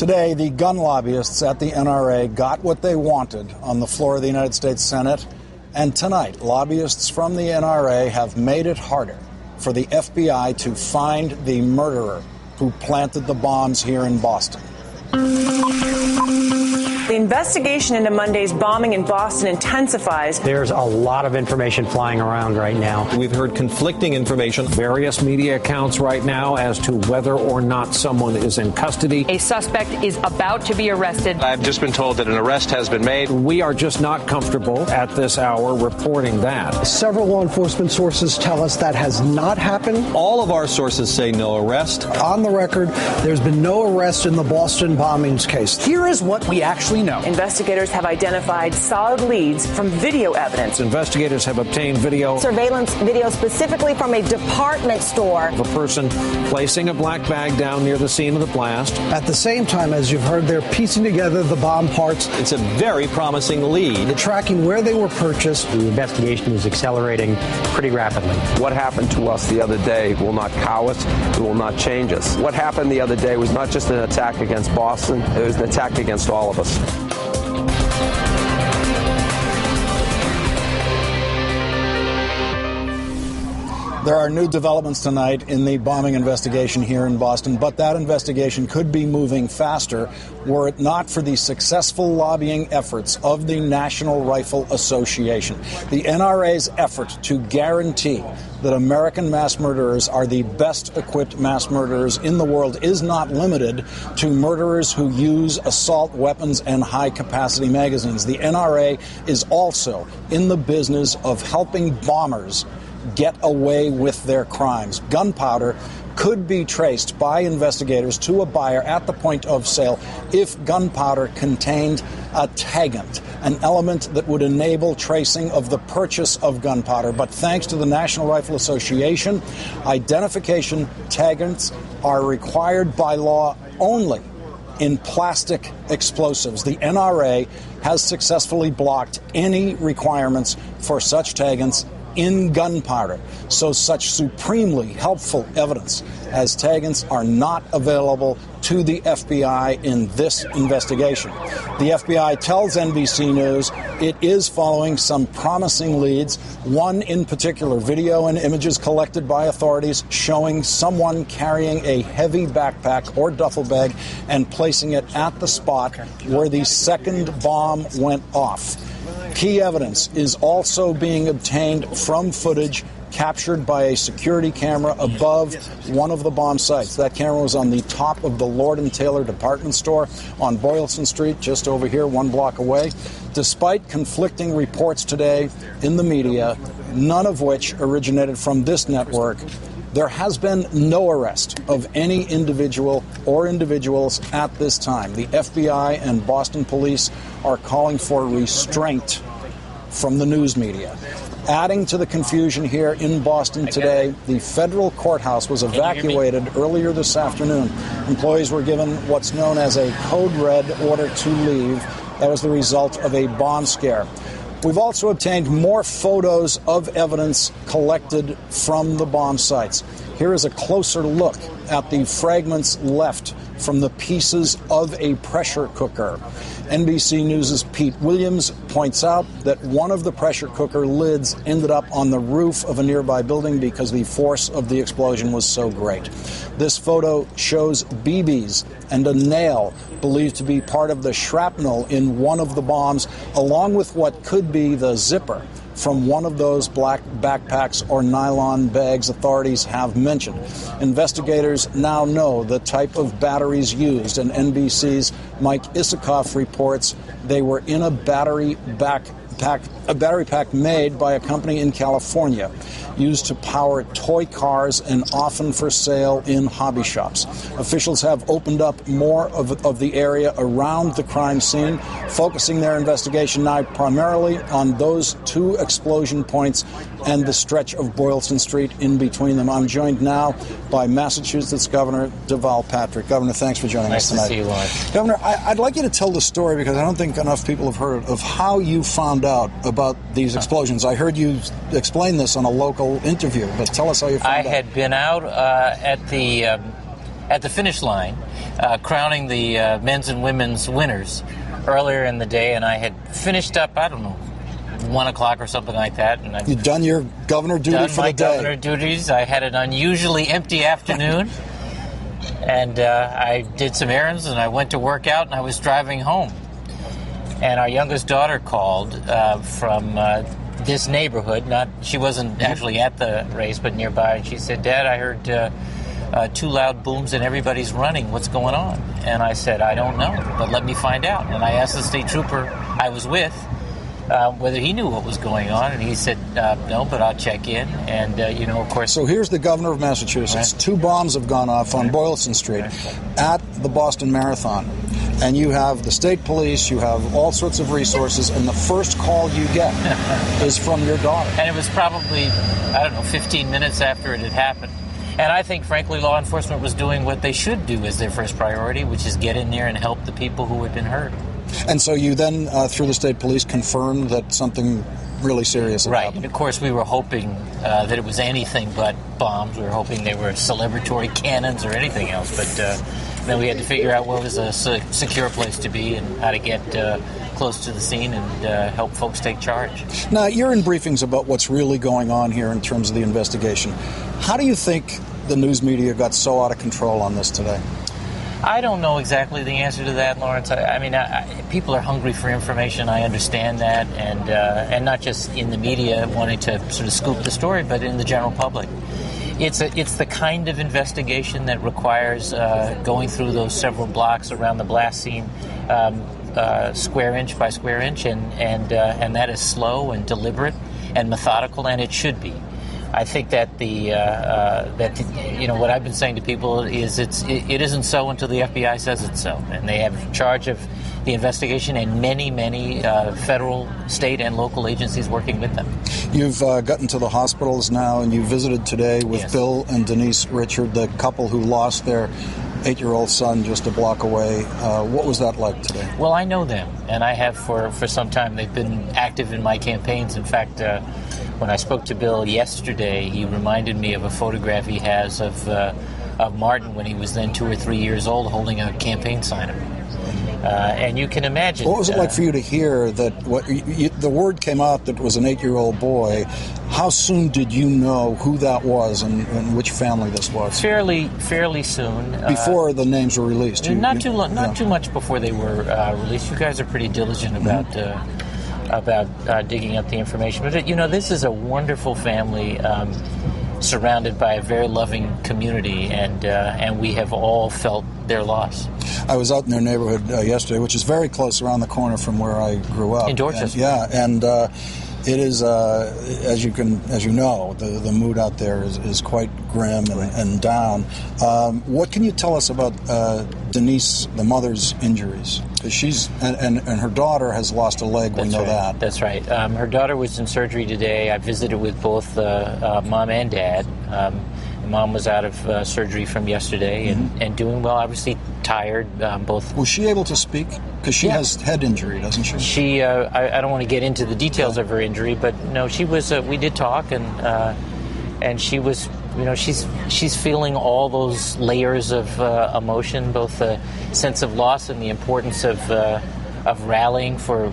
Today, the gun lobbyists at the NRA got what they wanted on the floor of the United States Senate. And tonight, lobbyists from the NRA have made it harder for the FBI to find the murderer who planted the bombs here in Boston. The investigation into Monday's bombing in Boston intensifies. There's a lot of information flying around right now. We've heard conflicting information. Various media accounts right now as to whether or not someone is in custody. A suspect is about to be arrested. I've just been told that an arrest has been made. We are just not comfortable at this hour reporting that. Several law enforcement sources tell us that has not happened. All of our sources say no arrest. On the record, there's been no arrest in the Boston bombings case. Here is what we actually know. Investigators have identified solid leads from video evidence. Investigators have obtained video. Surveillance video specifically from a department store. Of a person placing a black bag down near the scene of the blast. At the same time, as you've heard, they're piecing together the bomb parts. It's a very promising lead. They're tracking where they were purchased. The investigation is accelerating pretty rapidly. What happened to us the other day will not cow us. It will not change us. What happened the other day was not just an attack against Boston. It was an attack against all of us. There are new developments tonight in the bombing investigation here in Boston, but that investigation could be moving faster were it not for the successful lobbying efforts of the National Rifle Association. The NRA's effort to guarantee that American mass murderers are the best equipped mass murderers in the world is not limited to murderers who use assault weapons and high-capacity magazines. The NRA is also in the business of helping bombers get away with their crimes. Gunpowder could be traced by investigators to a buyer at the point of sale if gunpowder contained a tagant, an element that would enable tracing of the purchase of gunpowder. But thanks to the National Rifle Association, identification tagans are required by law only in plastic explosives. The NRA has successfully blocked any requirements for such tagans in gunpowder, so such supremely helpful evidence as tagans are not available to the FBI in this investigation. The FBI tells NBC News it is following some promising leads, one in particular, video and images collected by authorities showing someone carrying a heavy backpack or duffel bag and placing it at the spot where the second bomb went off. Key evidence is also being obtained from footage captured by a security camera above one of the bomb sites. That camera was on the top of the Lord & Taylor department store on Boylston Street, just over here, 1 block away. Despite conflicting reports today in the media, none of which originated from this network, there has been no arrest of any individual or individuals at this time. The FBI and Boston police are calling for restraint from the news media. Adding to the confusion here in Boston today, the federal courthouse was evacuated earlier this afternoon. Employees were given what's known as a code red order to leave. That was the result of a bomb scare. We've also obtained more photos of evidence collected from the bomb sites. Here is a closer look at the fragments left from the pieces of a pressure cooker. NBC News' Pete Williams points out that one of the pressure cooker lids ended up on the roof of a nearby building because the force of the explosion was so great. This photo shows BBs and a nail believed to be part of the shrapnel in one of the bombs, along with what could be the zipper from one of those black backpacks or nylon bags authorities have mentioned. Investigators now know the type of batteries used, and NBC's Mike Isikoff reports they were in a battery pack made by a company in California, used to power toy cars and often for sale in hobby shops. Officials have opened up more of the area around the crime scene, focusing their investigation now primarily on those two explosion points and the stretch of Boylston Street in between them. I'm joined now by Massachusetts Governor Deval Patrick. Governor, thanks for joining us tonight. Nice to see you live. Governor, I'd like you to tell the story, because I don't think enough people have heard of how you found out about these explosions. I heard you explain this on a local interview, but tell us how you found out. I had been out at the at the finish line, crowning the men's and women's winners earlier in the day, and I had finished up, I don't know, 1 o'clock or something like that. And You'd done your governor duty for the day. Governor duties. I had an unusually empty afternoon, and I did some errands, and I went to work out, and I was driving home. And our youngest daughter called from this neighborhood. She wasn't actually at the race, but nearby, and she said, "Dad, I heard 2 loud booms and everybody's running. What's going on?" And I said, "I don't know, but let me find out." And I asked the state trooper I was with whether he knew what was going on, and he said, "No, but I'll check in." And, of course... So here's the governor of Massachusetts. Right. 2 bombs have gone off on Boylston Street at the Boston Marathon. And you have the state police, you have all sorts of resources, and the first call you get is from your daughter. And it was probably, 15 minutes after it had happened. And I think, frankly, law enforcement was doing what they should do as their first priority, which is get in there and help the people who had been hurt. And so you then, through the state police, confirmed that something really serious had happened. And of course, we were hoping that it was anything but bombs. We were hoping they were celebratory cannons or anything else. But then we had to figure out what was a secure place to be and how to get close to the scene and help folks take charge. Now, you're in briefings about what's really going on here in terms of the investigation. How do you think the news media got so out of control on this today? I don't know exactly the answer to that, Lawrence. I mean, people are hungry for information. I understand that, and not just in the media wanting to sort of scoop the story, but in the general public. It's the kind of investigation that requires going through those several blocks around the blast scene, square inch by square inch, and that is slow and deliberate and methodical, and it should be. I think that what I've been saying to people is it isn't so until the FBI says it's so, and they have charge of the investigation and many federal, state, and local agencies working with them. You've gotten to the hospitals now, and you visited today with Yes. Bill and Denise Richard, the couple who lost their 8-year-old son just a block away. What was that like today? Well, I know them, and I have for some time. They've been active in my campaigns. In fact, when I spoke to Bill yesterday, he reminded me of a photograph he has of Martin when he was then 2 or 3 years old holding a campaign sign of him. And you can imagine... What was it like for you to hear that the word came out that it was an 8-year-old boy? How soon did you know who that was and which family this was? Fairly soon. Before the names were released? Not too much before they were released. You guys are pretty diligent about digging up the information. But, this is a wonderful family surrounded by a very loving community, and we have all felt their loss. I was out in their neighborhood yesterday, which is very close around the corner from where I grew up. In Dorchester. And it is, as you know, the mood out there is quite grim and down. What can you tell us about Denise, the mother's injuries? She's and her daughter has lost a leg. We know that. That's right. Her daughter was in surgery today. I visited with both mom and dad. Mom was out of surgery from yesterday and doing well. Obviously tired. Both. Was she able to speak? Because she has head injury, doesn't she? She. I don't want to get into the details of her injury, but no, she was. We did talk, and she was. She's feeling all those layers of emotion, both the sense of loss and the importance of rallying for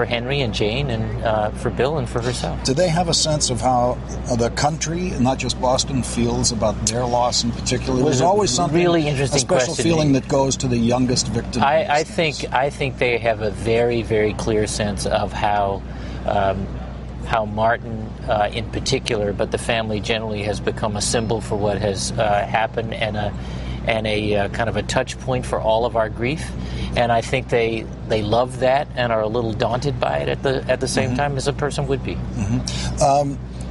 Henry and Jane and for Bill and for herself. Do they have a sense of how the country, not just Boston, feels about their loss in particular? There's always something really interesting, a special feeling that goes to the youngest victim. I think they have a very, very clear sense of how Martin in particular, but the family generally, has become a symbol for what has happened and a kind of a touch point for all of our grief. And I think they love that and are a little daunted by it at the same time as a person would be.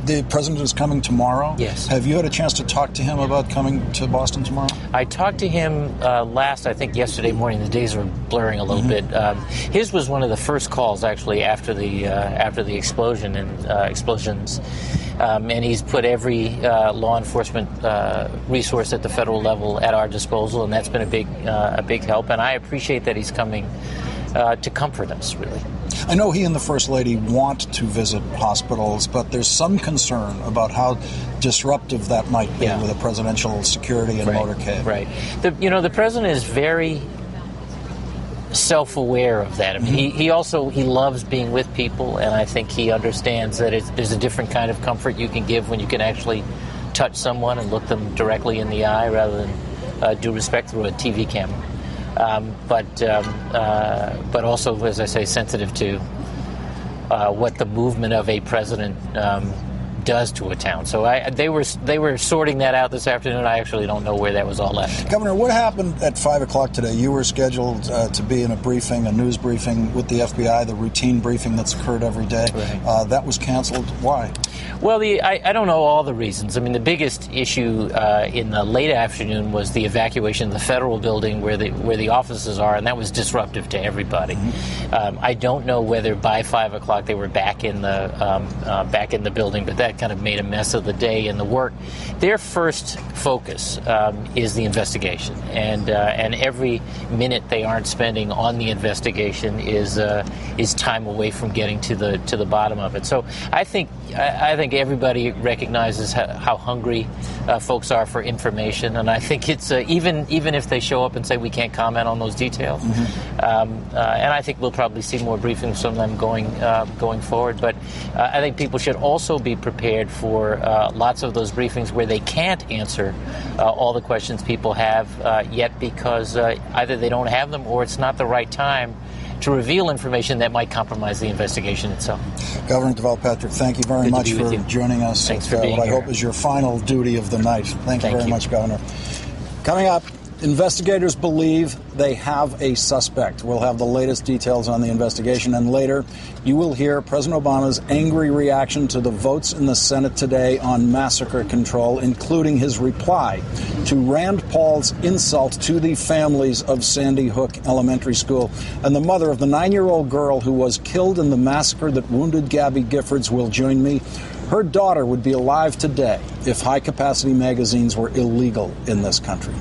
The president is coming tomorrow. Yes. Have you had a chance to talk to him about coming to Boston tomorrow? I talked to him I think yesterday morning. The days are blurring a little bit. His was one of the first calls, actually, after the explosion and explosions. And he's put every law enforcement resource at the federal level at our disposal, and that's been a big help. And I appreciate that he's coming to comfort us, really. I know he and the First Lady want to visit hospitals, but there's some concern about how disruptive that might be with a presidential security and motorcade. Right. The president is very self-aware of that. I mean, he loves being with people, and I think he understands that there's a different kind of comfort you can give when you can actually touch someone and look them directly in the eye rather than due respect through a TV camera. But also, as I say, sensitive to what the movement of a president does to a town. So they were sorting that out this afternoon. I actually don't know where that was all at. Governor, what happened at 5 o'clock today? You were scheduled to be in a briefing, a news briefing with the FBI, the routine briefing that's occurred every day. Right. That was canceled. Why? Well, I don't know all the reasons. I mean, the biggest issue in the late afternoon was the evacuation of the federal building where the offices are, and that was disruptive to everybody. I don't know whether by 5 o'clock they were back in the building, but that kind of made a mess of the day and the work. Their first focus is the investigation, and every minute they aren't spending on the investigation is time away from getting to the bottom of it. So I think everybody recognizes how hungry folks are for information, and I think it's even if they show up and say we can't comment on those details, and I think we'll probably see more briefings from them going forward. But I think people should also be prepared for lots of those briefings where they can't answer all the questions people have yet because either they don't have them or it's not the right time to reveal information that might compromise the investigation itself. Governor Deval Patrick, thank you very much for joining us. Thanks for being here. I hope is your final duty of the night. Thank you very much, Governor. Coming up, investigators believe they have a suspect. We'll have the latest details on the investigation, and later you will hear President Obama's angry reaction to the votes in the Senate today on massacre control, including his reply to Rand Paul's insult to the families of Sandy Hook Elementary School. And the mother of the 9-year-old girl who was killed in the massacre that wounded Gabby Giffords will join me. Her daughter would be alive today if high-capacity magazines were illegal in this country.